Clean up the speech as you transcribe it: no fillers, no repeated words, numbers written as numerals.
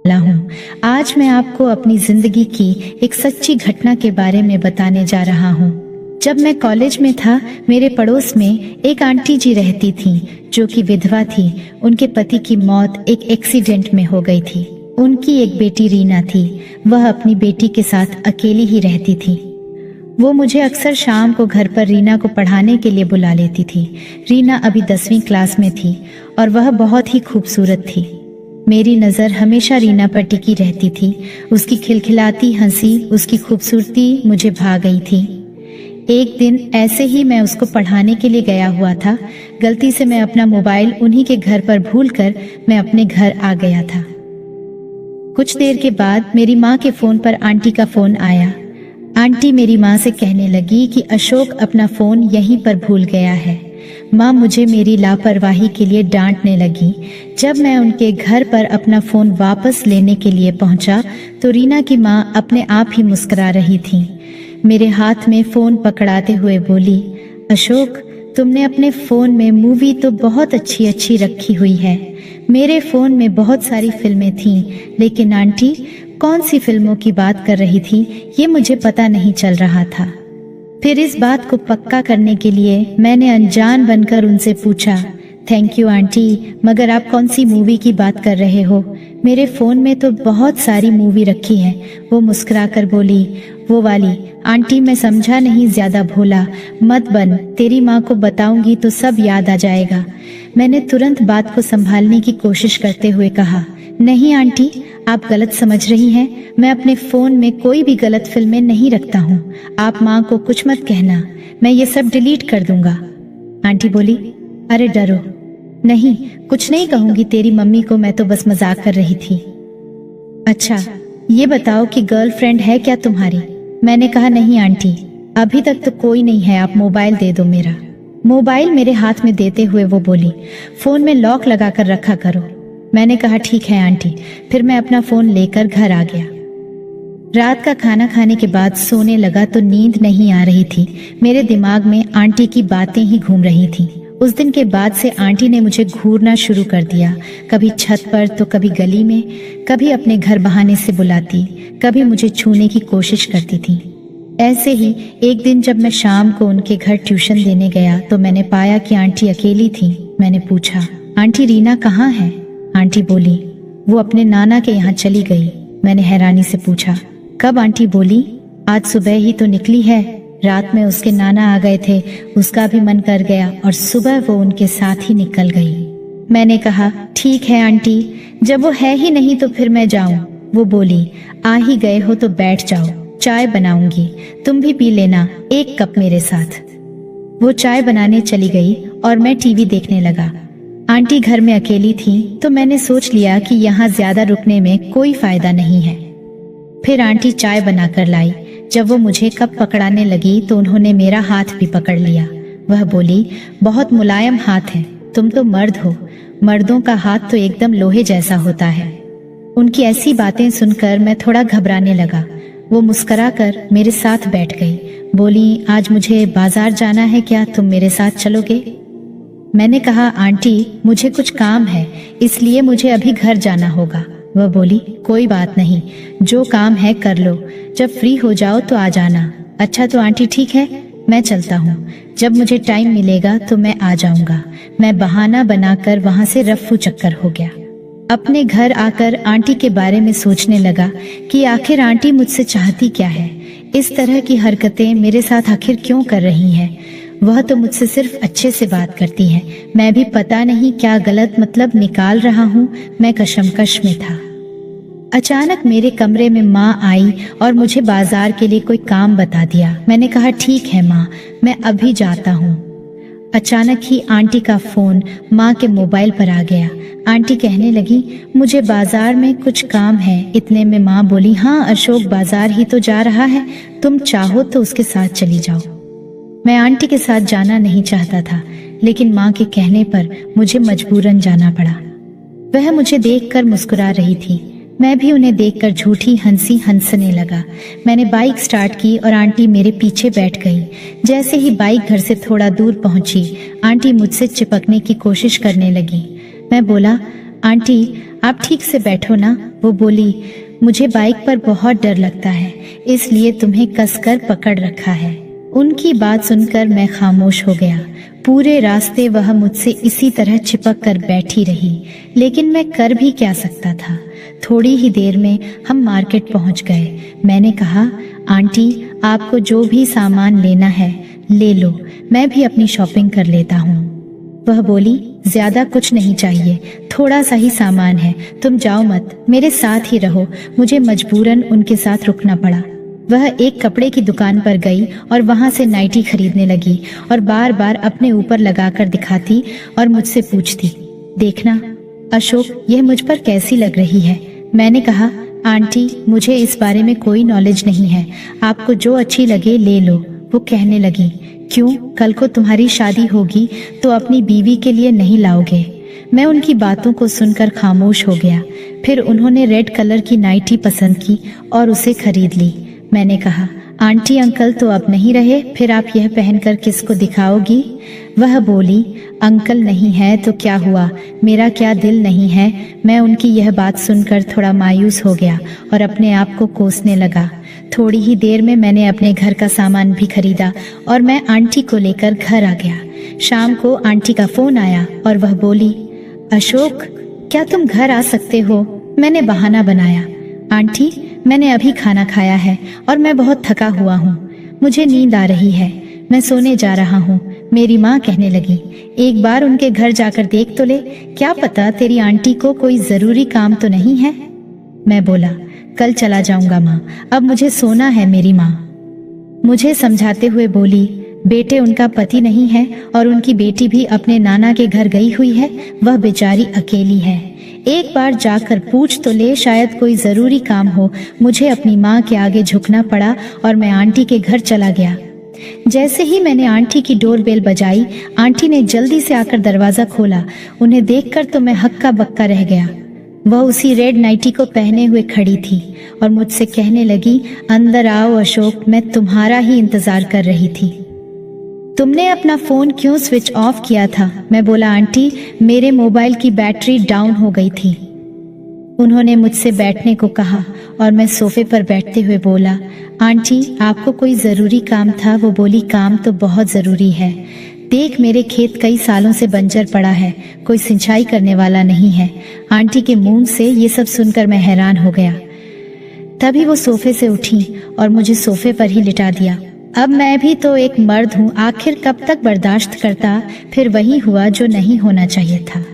हूँ। आज मैं आपको अपनी जिंदगी की एक सच्ची घटना के बारे में बताने जा रहा हूँ। जब मैं कॉलेज में था, मेरे पड़ोस में एक आंटी जी रहती थीं, जो कि विधवा थी। उनके पति की मौत एक एक्सीडेंट में हो गई थी। उनकी एक बेटी रीना थी। वह अपनी बेटी के साथ अकेली ही रहती थी। वो मुझे अक्सर शाम को घर पर रीना को पढ़ाने के लिए बुला लेती थी। रीना अभी 10वीं क्लास में थी और वह बहुत ही खूबसूरत थी। मेरी नज़र हमेशा रीना पर टिकी रहती थी। उसकी खिलखिलाती हंसी, उसकी खूबसूरती मुझे भा गई थी। एक दिन ऐसे ही मैं उसको पढ़ाने के लिए गया हुआ था। गलती से मैं अपना मोबाइल उन्हीं के घर पर भूलकर मैं अपने घर आ गया था। कुछ देर के बाद मेरी माँ के फ़ोन पर आंटी का फ़ोन आया। आंटी मेरी माँ से कहने लगी कि अशोक अपना फ़ोन यहीं पर भूल गया है। माँ मुझे मेरी लापरवाही के लिए डांटने लगी। जब मैं उनके घर पर अपना फ़ोन वापस लेने के लिए पहुंचा तो रीना की माँ अपने आप ही मुस्कुरा रही थी। मेरे हाथ में फ़ोन पकड़ाते हुए बोली, अशोक, तुमने अपने फ़ोन में मूवी तो बहुत अच्छी अच्छी रखी हुई है। मेरे फ़ोन में बहुत सारी फिल्में थीं, लेकिन आंटी कौन सी फिल्मों की बात कर रही थी ये मुझे पता नहीं चल रहा था। फिर इस बात को पक्का करने के लिए मैंने अनजान बनकर उनसे पूछा, थैंक यू आंटी, मगर आप कौन सी मूवी की बात कर रहे हो? मेरे फ़ोन में तो बहुत सारी मूवी रखी है। वो मुस्कुराकर बोली, वो वाली। आंटी मैं समझा नहीं, ज़्यादा भोला मत बन, तेरी माँ को बताऊंगी तो सब याद आ जाएगा। मैंने तुरंत बात को संभालने की कोशिश करते हुए कहा, नहीं आंटी, आप गलत समझ रही हैं। मैं अपने फ़ोन में कोई भी गलत फिल्में नहीं रखता हूँ। आप माँ को कुछ मत कहना, मैं ये सब डिलीट कर दूंगा। आंटी बोली, अरे डरो नहीं, कुछ नहीं कहूंगी तेरी मम्मी को, मैं तो बस मजाक कर रही थी। अच्छा ये बताओ कि गर्लफ्रेंड है क्या तुम्हारी? मैंने कहा, नहीं आंटी, अभी तक तो कोई नहीं है, आप मोबाइल दे दो मेरा। मोबाइल मेरे हाथ में देते हुए वो बोली, फ़ोन में लॉक लगा कर रखा करो। मैंने कहा, ठीक है आंटी। फिर मैं अपना फ़ोन लेकर घर आ गया। रात का खाना खाने के बाद सोने लगा तो नींद नहीं आ रही थी। मेरे दिमाग में आंटी की बातें ही घूम रही थीं। उस दिन के बाद से आंटी ने मुझे घूरना शुरू कर दिया। कभी छत पर तो कभी गली में, कभी अपने घर बहाने से बुलाती, कभी मुझे छूने की कोशिश करती थी। ऐसे ही एक दिन जब मैं शाम को उनके घर ट्यूशन देने गया तो मैंने पाया कि आंटी अकेली थी। मैंने पूछा, आंटी रीना कहाँ है? आंटी बोली, वो अपने नाना के यहाँ चली गई। मैंने हैरानी से पूछा, कब? आंटी बोली, आज सुबह ही तो निकली है। रात में उसके नाना आ गए थे, उसका भी मन कर गया और सुबह वो उनके साथ ही निकल गई। मैंने कहा, ठीक है आंटी, जब वो है ही नहीं तो फिर मैं जाऊं? वो बोली, आ ही गए हो तो बैठ जाओ, चाय बनाऊंगी, तुम भी पी लेना एक कप मेरे साथ। वो चाय बनाने चली गई और मैं टीवी देखने लगा। आंटी घर में अकेली थी तो मैंने सोच लिया कि यहाँ ज्यादा रुकने में कोई फायदा नहीं है। फिर आंटी चाय बनाकर लाई। जब वो मुझे कप पकड़ाने लगी तो उन्होंने मेरा हाथ भी पकड़ लिया। वह बोली, बहुत मुलायम हाथ है, तुम तो मर्द हो, मर्दों का हाथ तो एकदम लोहे जैसा होता है। उनकी ऐसी बातें सुनकर मैं थोड़ा घबराने लगा। वो मुस्कुराकर मेरे साथ बैठ गई। बोली, आज मुझे बाजार जाना है क्या, तुम मेरे साथ चलोगे? मैंने कहा, आंटी मुझे कुछ काम है, इसलिए मुझे अभी घर जाना होगा। वह बोली, कोई बात नहीं, जो काम है कर लो, जब फ्री हो जाओ तो आ जाना। अच्छा तो आंटी ठीक है, मैं चलता हूँ, जब मुझे टाइम मिलेगा तो मैं आ जाऊंगा। मैं बहाना बनाकर वहां से रफ्फू चक्कर हो गया। अपने घर आकर आंटी के बारे में सोचने लगा कि आखिर आंटी मुझसे चाहती क्या है, इस तरह की हरकतें मेरे साथ आखिर क्यों कर रही है। वह तो मुझसे सिर्फ अच्छे से बात करती है, मैं भी पता नहीं क्या गलत मतलब निकाल रहा हूँ। मैं कशमकश में था। अचानक मेरे कमरे में माँ आई और मुझे बाजार के लिए कोई काम बता दिया। मैंने कहा, ठीक है माँ, मैं अभी जाता हूँ। अचानक ही आंटी का फोन माँ के मोबाइल पर आ गया। आंटी कहने लगी, मुझे बाजार में कुछ काम है। इतने में माँ बोली, हाँ अशोक बाजार ही तो जा रहा है, तुम चाहो तो उसके साथ चली जाओ। मैं आंटी के साथ जाना नहीं चाहता था, लेकिन माँ के कहने पर मुझे मजबूरन जाना पड़ा। वह मुझे देखकर मुस्कुरा रही थी, मैं भी उन्हें देखकर झूठी हंसी हंसने लगा। मैंने बाइक स्टार्ट की और आंटी मेरे पीछे बैठ गई। जैसे ही बाइक घर से थोड़ा दूर पहुंची, आंटी मुझसे चिपकने की कोशिश करने लगी। मैं बोला, आंटी आप ठीक से बैठो ना। वो बोली, मुझे बाइक पर बहुत डर लगता है, इसलिए तुम्हें कसकर पकड़ रखा है। उनकी बात सुनकर मैं खामोश हो गया। पूरे रास्ते वह मुझसे इसी तरह चिपक कर बैठी रही, लेकिन मैं कर भी क्या सकता था। थोड़ी ही देर में हम मार्केट पहुंच गए। मैंने कहा, आंटी आपको जो भी सामान लेना है ले लो, मैं भी अपनी शॉपिंग कर लेता हूँ। वह बोली, ज्यादा कुछ नहीं चाहिए, थोड़ा सा ही सामान है, तुम जाओ मत, मेरे साथ ही रहो। मुझे मजबूरन उनके साथ रुकना पड़ा। वह एक कपड़े की दुकान पर गई और वहां से नाइटी खरीदने लगी और बार बार अपने ऊपर लगाकर दिखाती और मुझसे पूछती, देखना अशोक यह मुझ पर कैसी लग रही है। मैंने कहा, आंटी मुझे इस बारे में कोई नॉलेज नहीं है, आपको जो अच्छी लगे ले लो। वो कहने लगी, क्यों, कल को तुम्हारी शादी होगी तो अपनी बीवी के लिए नहीं लाओगे? मैं उनकी बातों को सुनकर खामोश हो गया। फिर उन्होंने रेड कलर की नाइटी पसंद की और उसे खरीद ली। मैंने कहा, आंटी अंकल तो अब नहीं रहे, फिर आप यह पहनकर किसको दिखाओगी? वह बोली, अंकल नहीं है तो क्या हुआ, मेरा क्या दिल नहीं है? मैं उनकी यह बात सुनकर थोड़ा मायूस हो गया और अपने आप को कोसने लगा। थोड़ी ही देर में मैंने अपने घर का सामान भी खरीदा और मैं आंटी को लेकर घर आ गया। शाम को आंटी का फोन आया और वह बोली, अशोक क्या तुम घर आ सकते हो? मैंने बहाना बनाया, आंटी मैंने अभी खाना खाया है और मैं बहुत थका हुआ हूँ, मुझे नींद आ रही है, मैं सोने जा रहा हूँ। मेरी माँ कहने लगी, एक बार उनके घर जाकर देख तो ले, क्या पता तेरी आंटी को कोई जरूरी काम तो नहीं है। मैं बोला, कल चला जाऊंगा माँ, अब मुझे सोना है। मेरी माँ मुझे समझाते हुए बोली, बेटे उनका पति नहीं है और उनकी बेटी भी अपने नाना के घर गई हुई है, वह बेचारी अकेली है, एक बार जाकर पूछ तो ले, शायद कोई जरूरी काम हो। मुझे अपनी माँ के आगे झुकना पड़ा और मैं आंटी के घर चला गया। जैसे ही मैंने आंटी की डोरबेल बजाई, आंटी ने जल्दी से आकर दरवाजा खोला। उन्हें देखकर तो मैं हक्का बक्का रह गया। वह उसी रेड नाइटी को पहने हुए खड़ी थी और मुझसे कहने लगी, अंदर आओ अशोक, मैं तुम्हारा ही इंतजार कर रही थी। तुमने अपना फोन क्यों स्विच ऑफ किया था? मैं बोला, आंटी मेरे मोबाइल की बैटरी डाउन हो गई थी। उन्होंने मुझसे बैठने को कहा और मैं सोफे पर बैठते हुए बोला, आंटी आपको कोई जरूरी काम था? वो बोली, काम तो बहुत जरूरी है, देख मेरे खेत कई सालों से बंजर पड़ा है, कोई सिंचाई करने वाला नहीं है। आंटी के मुंह से ये सब सुनकर मैं हैरान हो गया। तभी वो सोफे से उठी और मुझे सोफे पर ही लिटा दिया। अब मैं भी तो एक मर्द हूँ, आखिर कब तक बर्दाश्त करता? फिर वही हुआ जो नहीं होना चाहिए था।